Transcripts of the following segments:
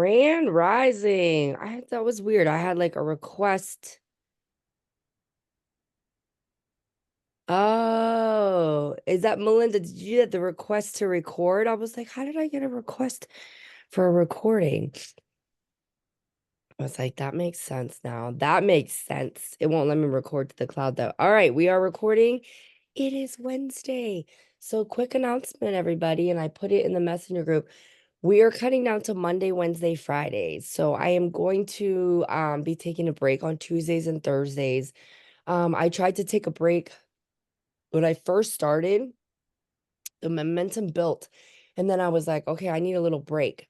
Grand Rising. That was weird. I had like a request. Oh, is that Melinda? Did you get the request to record? I was like, how did I get a request for a recording? I was like, that makes sense now. That makes sense. It won't let me record to the cloud though. All right, we are recording. It is Wednesday. So quick announcement, everybody, and I put it in the messenger group. We are cutting down to Monday, Wednesday, Fridays. So I am going to be taking a break on Tuesdays and Thursdays. I tried to take a break when I first started. The momentum built, and then I was like, okay, I need a little break.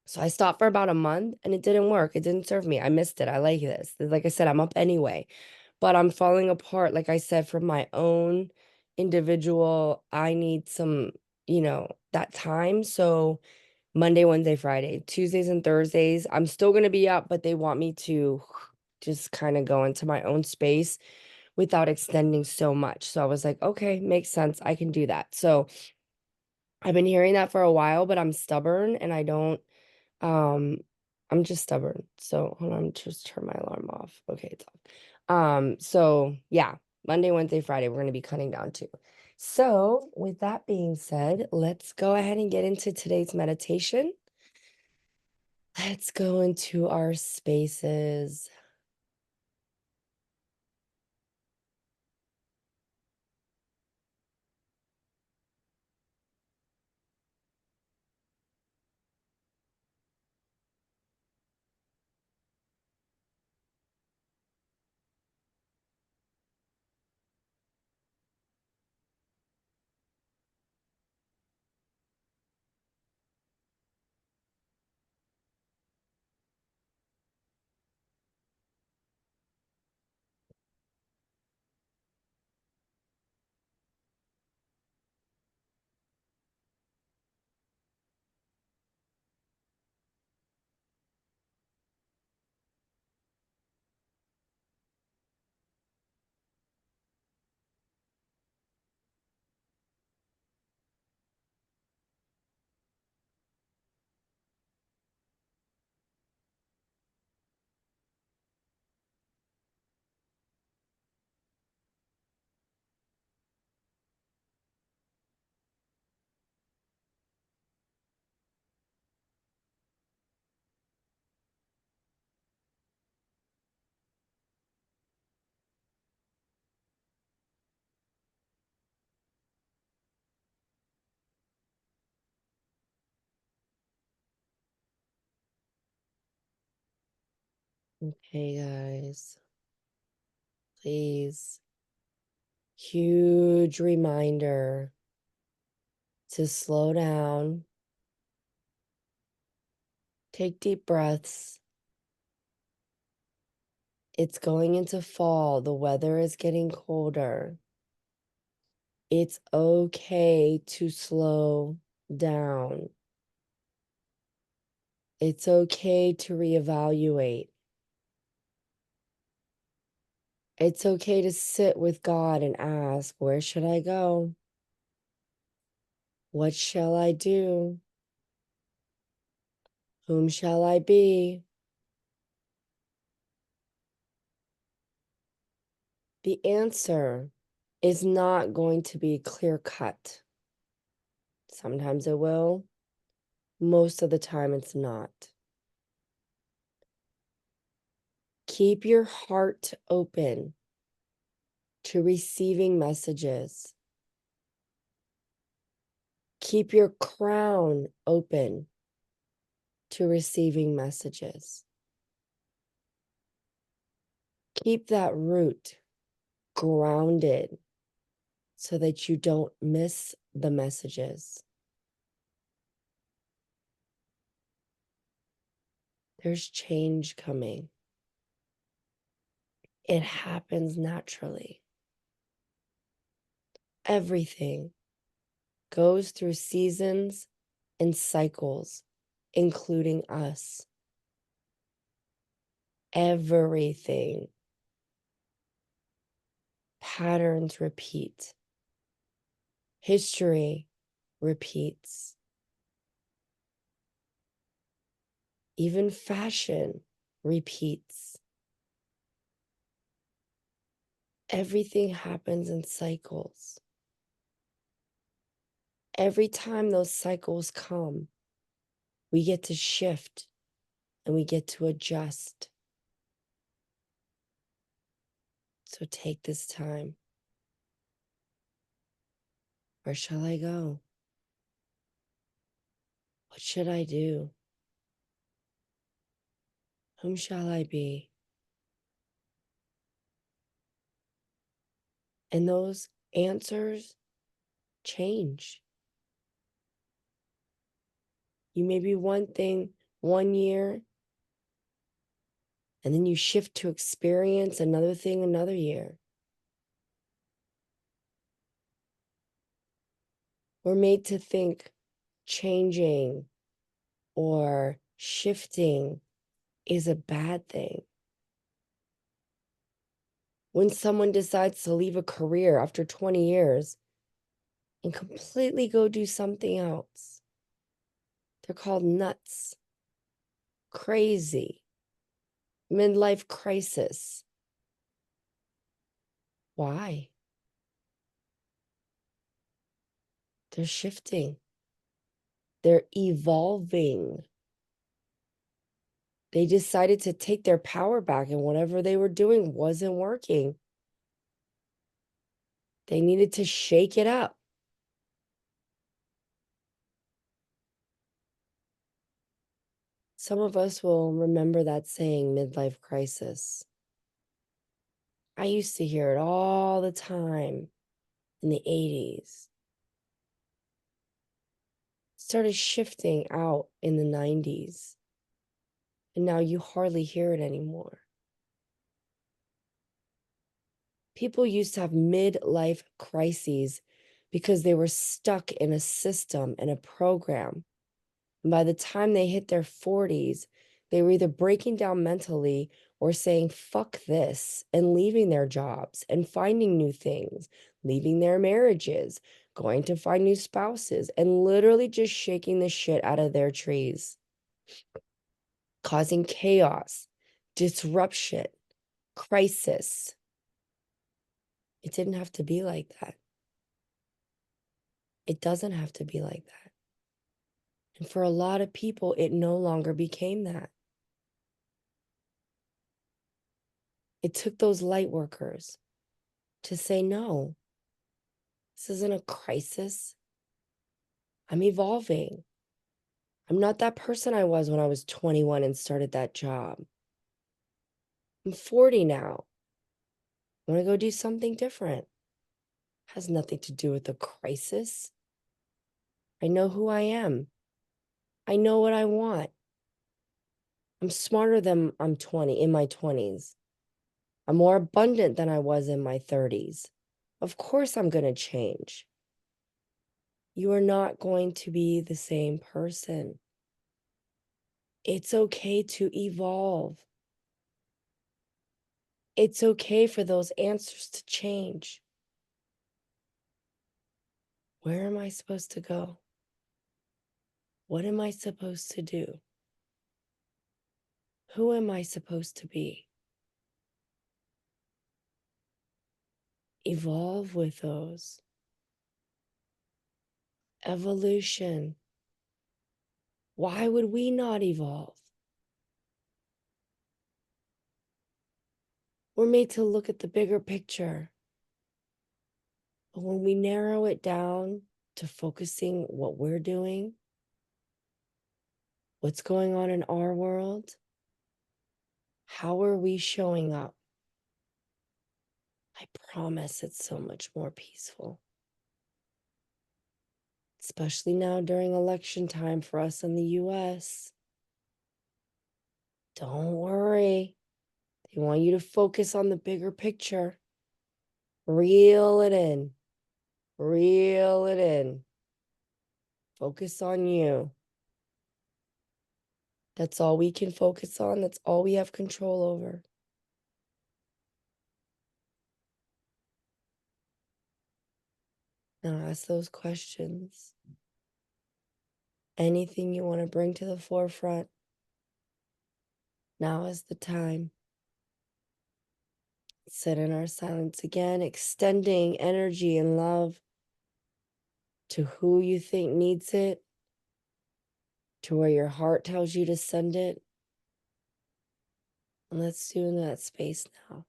So I stopped for about a month and it didn't work. It didn't serve me. I missed it. I like this. Like I said, I'm up anyway, but I'm falling apart. Like I said, from my own individual, I need some, that time. So Monday, Wednesday, Friday, Tuesdays and Thursdays, I'm still going to be up, but they want me to just kind of go into my own space without extending so much. So I was like, okay, makes sense. I can do that. So I've been hearing that for a while, but I'm stubborn and I don't um, I'm just stubborn. So hold on, just turn my alarm off. Okay, it's off. So yeah, Monday, Wednesday, Friday, we're gonna be cutting down too. So with that being said, let's go ahead and get into today's meditation. Let's go into our spaces. Okay, guys, please. Huge reminder to slow down, take deep breaths. It's going into fall. The weather is getting colder. It's okay to slow down. It's okay to reevaluate. It's okay to sit with God and ask, where should I go? What shall I do? Whom shall I be? The answer is not going to be clear cut. Sometimes it will. Most of the time, it's not. Keep your heart open to receiving messages. Keep your crown open to receiving messages. Keep that root grounded so that you don't miss the messages. There's change coming. It happens naturally. Everything goes through seasons and cycles, including us. Everything. Patterns repeat. History repeats. Even fashion repeats. Everything happens in cycles. Every time those cycles come, we get to shift and we get to adjust. So take this time. Where shall I go? What should I do? Whom shall I be? And those answers change. You may be one thing 1 year, and then you shift to experience another thing another year. We're made to think changing or shifting is a bad thing. When someone decides to leave a career after 20 years and completely go do something else, they're called nuts, crazy, midlife crisis. Why? They're shifting. They're evolving. They decided to take their power back, and whatever they were doing wasn't working. They needed to shake it up. Some of us will remember that saying, midlife crisis. I used to hear it all the time in the 80s. Started shifting out in the 90s. And now you hardly hear it anymore. People used to have midlife crises because they were stuck in a system and a program. And by the time they hit their 40s, they were either breaking down mentally or saying, fuck this, and leaving their jobs and finding new things, leaving their marriages, going to find new spouses, and literally just shaking the shit out of their trees, causing chaos, disruption, crisis. It didn't have to be like that. It doesn't have to be like that. And for a lot of people, it no longer became that. It took those light workers to say, no, this isn't a crisis. I'm evolving. I'm not that person I was when I was 21 and started that job. I'm 40 now. I want to go do something different. Has nothing to do with a crisis. I know who I am. I know what I want. I'm smarter than I'm 20 in my 20s. I'm more abundant than I was in my 30s. Of course I'm going to change. You are not going to be the same person. It's okay to evolve. It's okay for those answers to change. Where am I supposed to go? What am I supposed to do? Who am I supposed to be? Evolve with those. Evolution. Why would we not evolve? We're made to look at the bigger picture. But when we narrow it down to focusing what we're doing, what's going on in our world, how are we showing up? I promise it's so much more peaceful. Especially now during election time for us in the US. Don't worry. They want you to focus on the bigger picture. Reel it in. Reel it in. Focus on you. That's all we can focus on. That's all we have control over. Now ask those questions. Anything you want to bring to the forefront, Now is the time. Sit in our silence again, extending energy and love to who you think needs it, to where your heart tells you to send it. And let's do in that space now.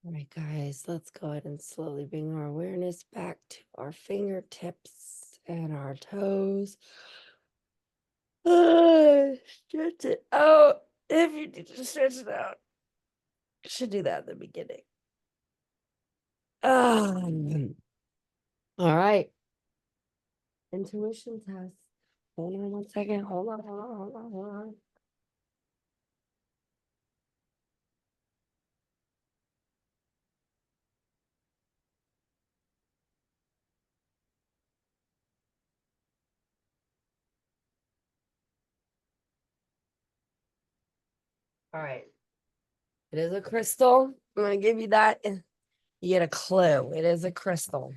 All right, guys, let's go ahead and slowly bring our awareness back to our fingertips and our toes. Stretch it out. If you need to stretch it out, you should do that at the beginning. All right. Intuition test. Hold on 1 second. Hold on, hold on, hold on, hold on. All right. It is a crystal. I'm going to give you that. You get a clue. It is a crystal.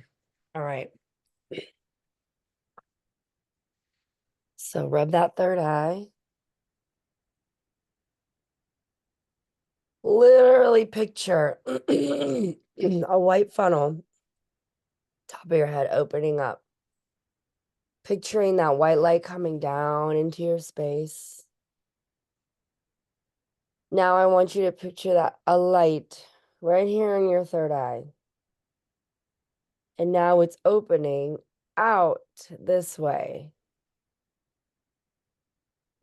All right. So rub that third eye. Literally picture a white funnel, top of your head opening up. Picturing that white light coming down into your space. Now I want you to picture that a light right here in your third eye. And now it's opening out this way.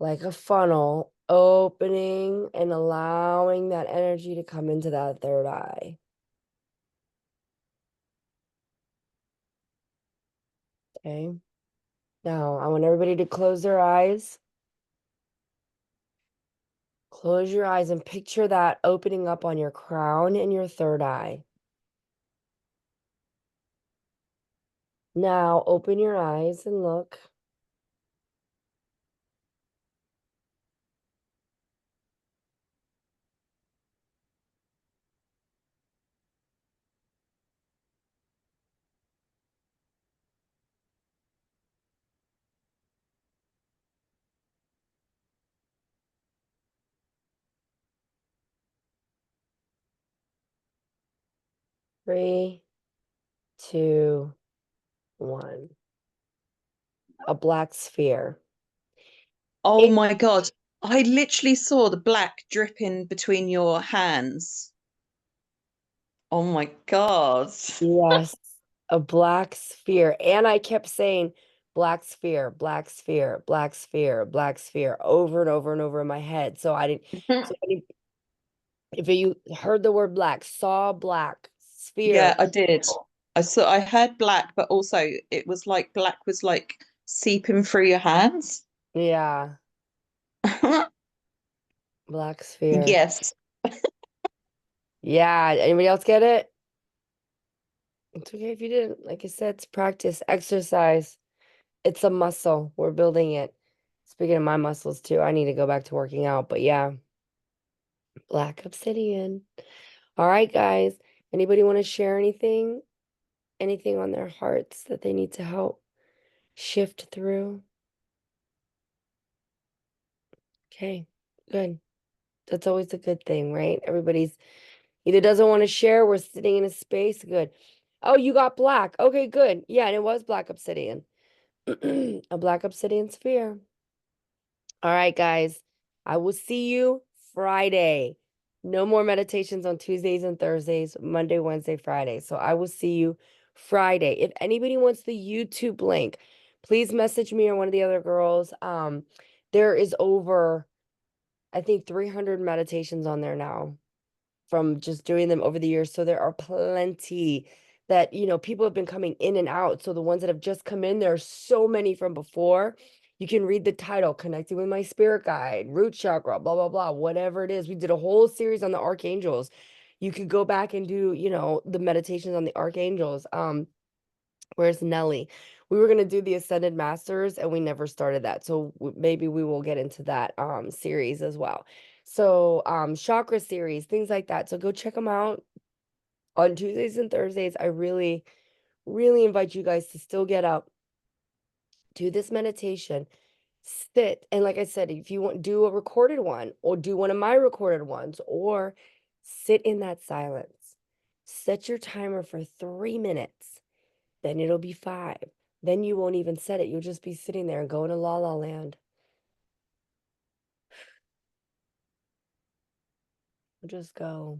Like a funnel, opening and allowing that energy to come into that third eye. Okay. Now, I want everybody to close their eyes. Close your eyes and picture that opening up on your crown and your third eye. Now, open your eyes and look. 3, 2, 1. A black sphere. Oh It, my God. I literally saw the black dripping between your hands. Oh my God. yes, a black sphere. And I kept saying black sphere, black sphere, black sphere, black sphere over and over and over in my head. So I didn't, so if you heard the word black, saw black sphere. Yeah, I did. I heard black, but also it was like black was like seeping through your hands. Yeah, black sphere. Yes. Yeah, anybody else get it? It's okay if you didn't. Like I said, it's practice, exercise. It's a muscle. We're building it. Speaking of my muscles too, I need to go back to working out. But yeah, black obsidian. All right, guys. Anybody want to share anything? Anything on their hearts that they need to help shift through? Okay, good. That's always a good thing, right? Everybody's either doesn't want to share, we're sitting in a space. Good. Oh, you got black. Okay, good. Yeah, and it was black obsidian. A black obsidian sphere. All right, guys. I will see you Friday. No more meditations on Tuesdays and Thursdays, Monday, Wednesday, Friday. So I will see you Friday. If anybody wants the YouTube link, please message me or one of the other girls. There is over, I think, 300 meditations on there now from just doing them over the years. So there are plenty that, people have been coming in and out. So the ones that have just come in, there are so many from before. You can read the title, Connecting with My Spirit Guide, Root Chakra, blah, blah, blah, whatever it is. We did a whole series on the archangels. You could go back and do, the meditations on the archangels. Where's Nelly? We were going to do the Ascended Masters and we never started that. So maybe we will get into that series as well. So chakra series, things like that. So go check them out on Tuesdays and Thursdays. I really, really invite you guys to still get up, do this meditation, sit. And like I said, if you want, do a recorded one or do one of my recorded ones or sit in that silence. Set your timer for 3 minutes. Then it'll be 5. Then you won't even set it. You'll just be sitting there and going to la la land. Just go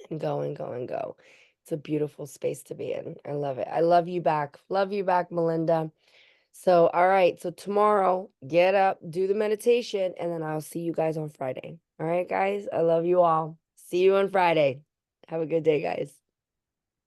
and go and go and go. It's a beautiful space to be in. I love it. I love you back. Love you back, Melinda. So, all right. So tomorrow, get up, do the meditation, and then I'll see you guys on Friday. All right, guys. I love you all. See you on Friday. Have a good day, guys.